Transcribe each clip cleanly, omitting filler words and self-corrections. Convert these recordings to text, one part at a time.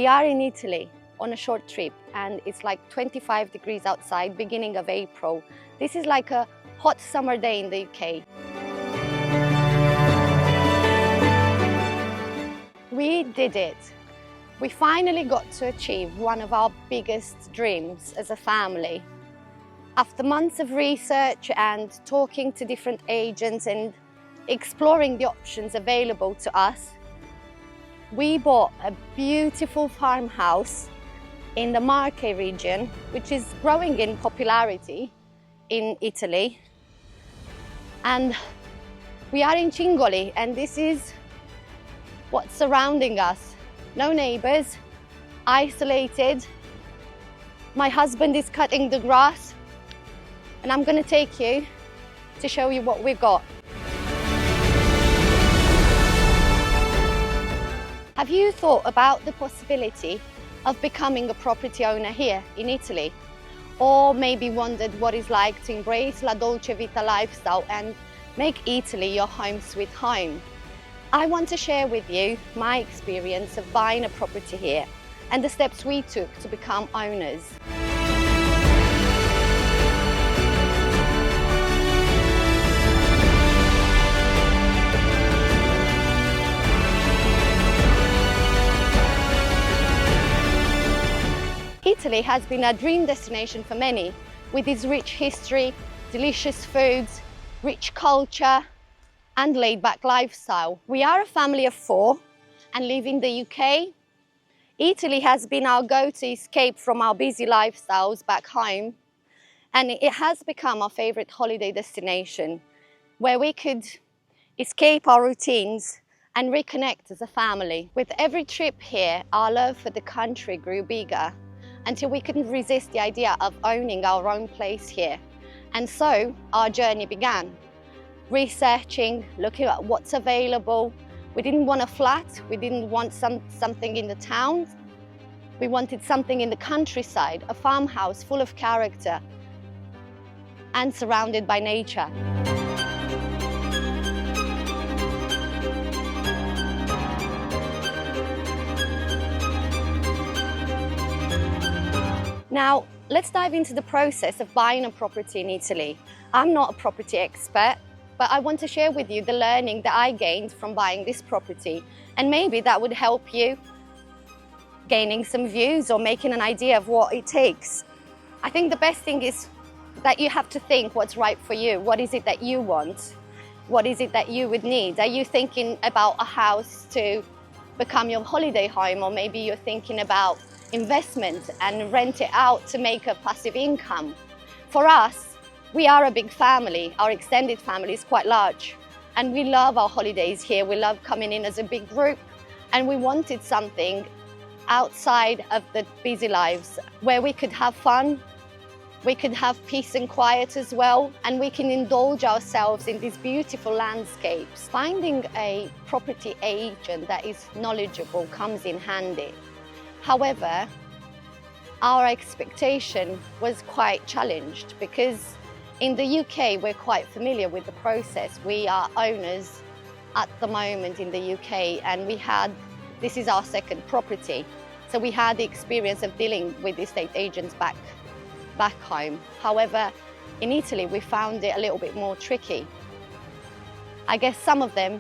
We are in Italy on a short trip and it's like 25 degrees outside, beginning of April. This is like a hot summer day in the UK. We did it. We finally got to achieve one of our biggest dreams as a family. After months of research and talking to different agents and exploring the options available to us, we bought a beautiful farmhouse in the Marche region, which is growing in popularity in Italy. And we are in Cingoli, and this is what's surrounding us. No neighbors, isolated. My husband is cutting the grass, and I'm going to take you to show you what we've got. Have you thought about the possibility of becoming a property owner here in Italy? Or maybe wondered what it's like to embrace la dolce vita lifestyle and make Italy your home sweet home? I want to share with you my experience of buying a property here and the steps we took to become owners. Italy has been a dream destination for many, with its rich history, delicious foods, rich culture, and laid-back lifestyle. We are a family of 4 and live in the UK. Italy has been our go-to escape from our busy lifestyles back home, and it has become our favorite holiday destination, where we could escape our routines and reconnect as a family. With every trip here, our love for the country grew bigger, until we couldn't resist the idea of owning our own place here. And so our journey began. Researching, looking at what's available. We didn't want a flat, we didn't want something in the town. We wanted something in the countryside, a farmhouse full of character and surrounded by nature. Now, let's dive into the process of buying a property in Italy. I'm not a property expert, but I want to share with you the learning that I gained from buying this property, and maybe that would help you gaining some views or making an idea of what it takes. I think the best thing is that you have to think what's right for you. What is it that you want? What is it that you would need? Are you thinking about a house to become your holiday home, or maybe you're thinking about investment and rent it out to make a passive income? For us, we are a big family. Our extended family is quite large, and we love our holidays here. We love coming in as a big group, and we wanted something outside of the busy lives where we could have fun, we could have peace and quiet as well, and we can indulge ourselves in these beautiful landscapes. Finding a property agent that is knowledgeable comes in handy. However, our expectation was quite challenged because in the UK we're quite familiar with the process. We are owners at the moment in the UK, and this is our second property. So we had the experience of dealing with estate agents back home. However, in Italy we found it a little bit more tricky. I guess some of them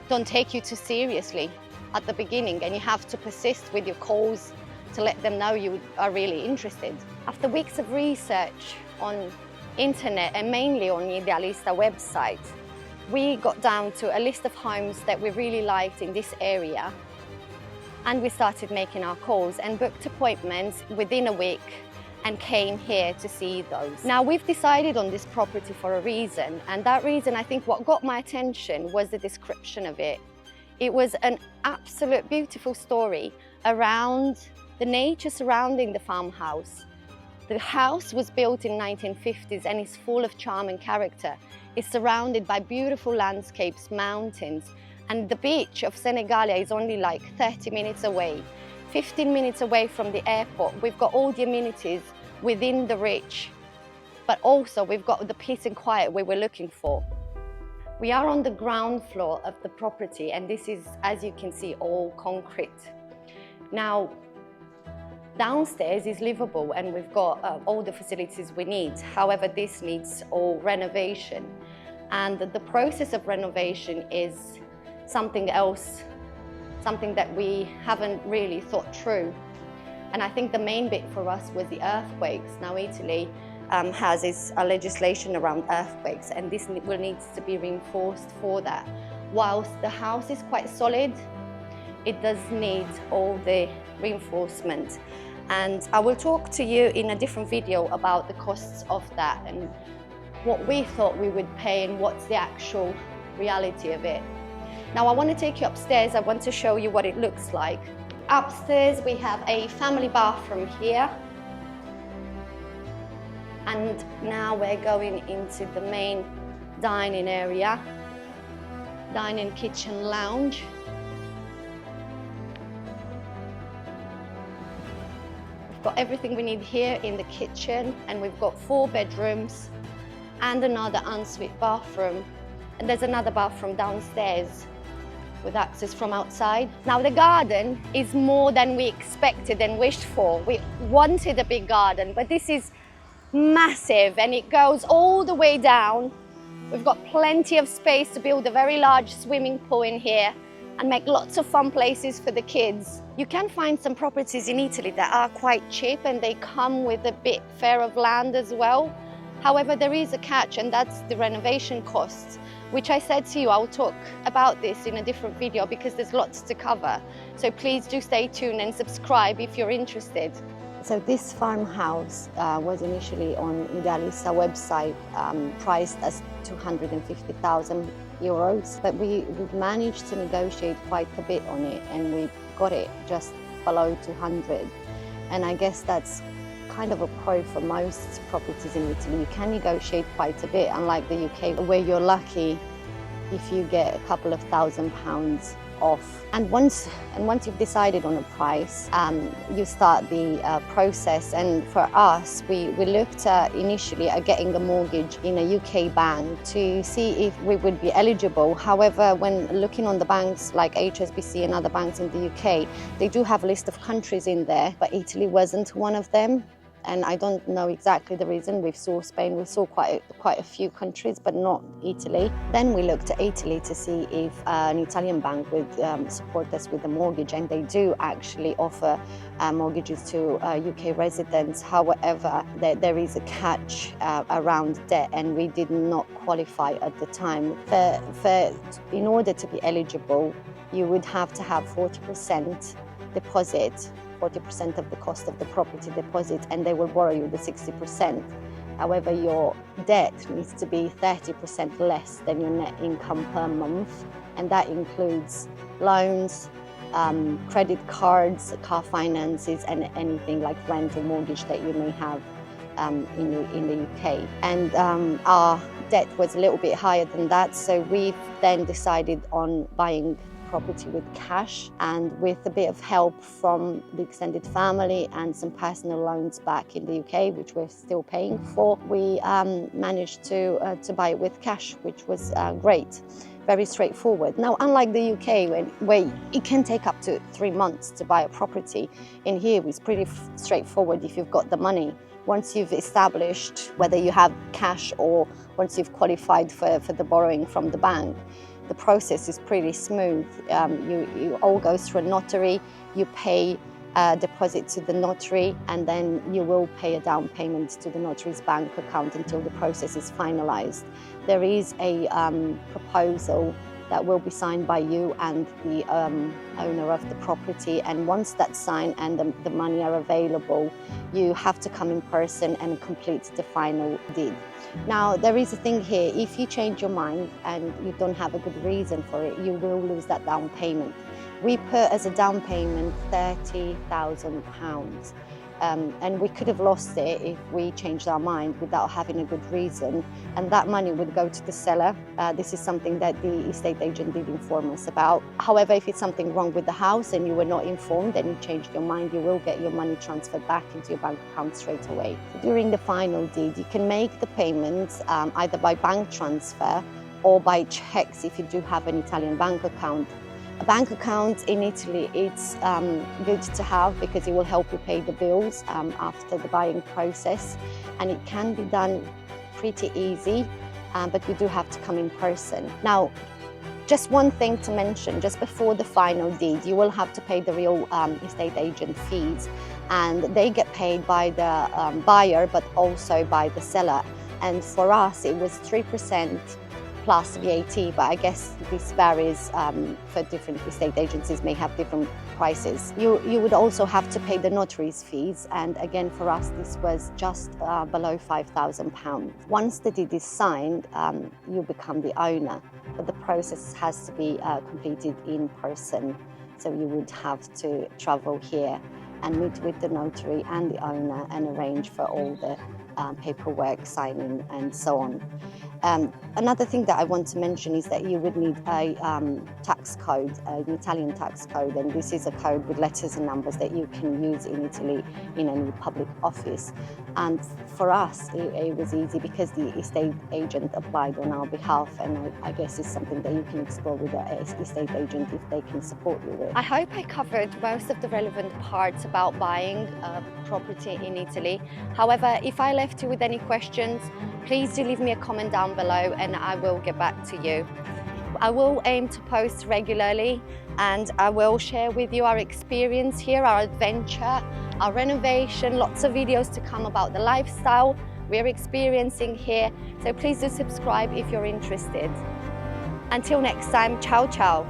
don't take you too seriously at the beginning, and you have to persist with your calls to let them know you are really interested. After weeks of research on internet and mainly on Idealista website, we got down to a list of homes that we really liked in this area, and we started making our calls and booked appointments within a week and came here to see those. Now, we've decided on this property for a reason, and that reason, I think what got my attention was the description of it. It was an absolute beautiful story around the nature surrounding the farmhouse. The house was built in 1950s and is full of charm and character. It's surrounded by beautiful landscapes, mountains, and the beach of Senigallia is only like 30 minutes away. 15 minutes away from the airport. We've got all the amenities within the reach, but also we've got the peace and quiet we were looking for. We are on the ground floor of the property, and this is, as you can see, all concrete. Now, downstairs is livable and we've got all the facilities we need. However, this needs all renovation. And the process of renovation is something else, something that we haven't really thought through. And I think the main bit for us was the earthquakes. Now, Italy has a legislation around earthquakes, and this will need to be reinforced for that. Whilst the house is quite solid, it does need all the reinforcement. And I will talk to you in a different video about the costs of that and what we thought we would pay and what's the actual reality of it. Now, I want to take you upstairs. I want to show you what it looks like. Upstairs, we have a family bathroom here. And now we're going into the main dining area, dining, kitchen, lounge. We've got everything we need here in the kitchen, and we've got 4 bedrooms and another ensuite bathroom. And there's another bathroom downstairs with access from outside. Now, the garden is more than we expected and wished for. We wanted a big garden, but this is massive and it goes all the way down. We've got plenty of space to build a very large swimming pool in here and make lots of fun places for the kids. You can find some properties in Italy that are quite cheap and they come with a bit fair of land as well. However, there is a catch, and that's the renovation costs, which I said to you, I'll talk about this in a different video because there's lots to cover. So please do stay tuned and subscribe if you're interested. So this farmhouse was initially on Idealista website, priced as 250,000 euros, but we've managed to negotiate quite a bit on it, and we got it just below 200. And I guess that's kind of a pro for most properties in Italy. You can negotiate quite a bit, unlike the UK, where you're lucky if you get a couple of £1,000 off. And once you've decided on a price, you start the process. And for us, we looked initially at getting a mortgage in a UK bank to see if we would be eligible. However, when looking on the banks like HSBC and other banks in the UK, they do have a list of countries in there, but Italy wasn't one of them. And I don't know exactly the reason. We saw Spain, we saw quite a few countries, but not Italy. Then we looked at Italy to see if an Italian bank would support us with a mortgage, and they do actually offer mortgages to UK residents. However, there is a catch around debt, and we did not qualify at the time. In order to be eligible, you would have to have 40% deposit, 40% of the cost of the property deposit, and they will borrow you the 60%. However, your debt needs to be 30% less than your net income per month, and that includes loans, credit cards, car finances, and anything like rent or mortgage that you may have in the UK. And our debt was a little bit higher than that, so we've then decided on buying property with cash, and with a bit of help from the extended family and some personal loans back in the UK, which we're still paying for, we managed to buy it with cash, which was great. Very straightforward. Now, unlike the UK, where it can take up to 3 months to buy a property, in here it's pretty straightforward if you've got the money. Once you've established whether you have cash or once you've qualified for the borrowing from the bank, the process is pretty smooth. You all go through a notary, you pay a deposit to the notary, and then you will pay a down payment to the notary's bank account until the process is finalized. There is a proposal that will be signed by you and the owner of the property, and once that's signed and the money are available, you have to come in person and complete the final deed. Now, there is a thing here: if you change your mind and you don't have a good reason for it, you will lose that down payment. We put as a down payment £30,000. And we could have lost it if we changed our mind without having a good reason, and that money would go to the seller. This is something that the estate agent did inform us about. However, if it's something wrong with the house and you were not informed and you changed your mind, you will get your money transferred back into your bank account straight away. During the final deed, you can make the payments either by bank transfer or by checks if you do have an Italian bank account. A bank account in Italy, it's good to have because it will help you pay the bills after the buying process, and it can be done pretty easy, but you do have to come in person. Now, just one thing to mention, just before the final deed, you will have to pay the real estate agent fees, and they get paid by the buyer, but also by the seller. And for us, it was 3% plus VAT, but I guess this varies for different estate agencies, may have different prices. You would also have to pay the notary's fees, and again for us this was just below £5,000. Once the deed is signed, you become the owner, but the process has to be completed in person. So you would have to travel here and meet with the notary and the owner and arrange for all the paperwork, signing and so on. Another thing that I want to mention is that you would need a tax code, an Italian tax code, and this is a code with letters and numbers that you can use in Italy in any public office. And for us, it was easy because the estate agent applied on our behalf, and I guess it's something that you can explore with the estate agent if they can support you with. I hope I covered most of the relevant parts about buying a property in Italy. However, if I left you with any questions, please do leave me a comment down below and I will get back to you. I will aim to post regularly, and I will share with you our experience here, our adventure, our renovation, lots of videos to come about the lifestyle we're experiencing here. So please do subscribe if you're interested. Until next time, ciao ciao.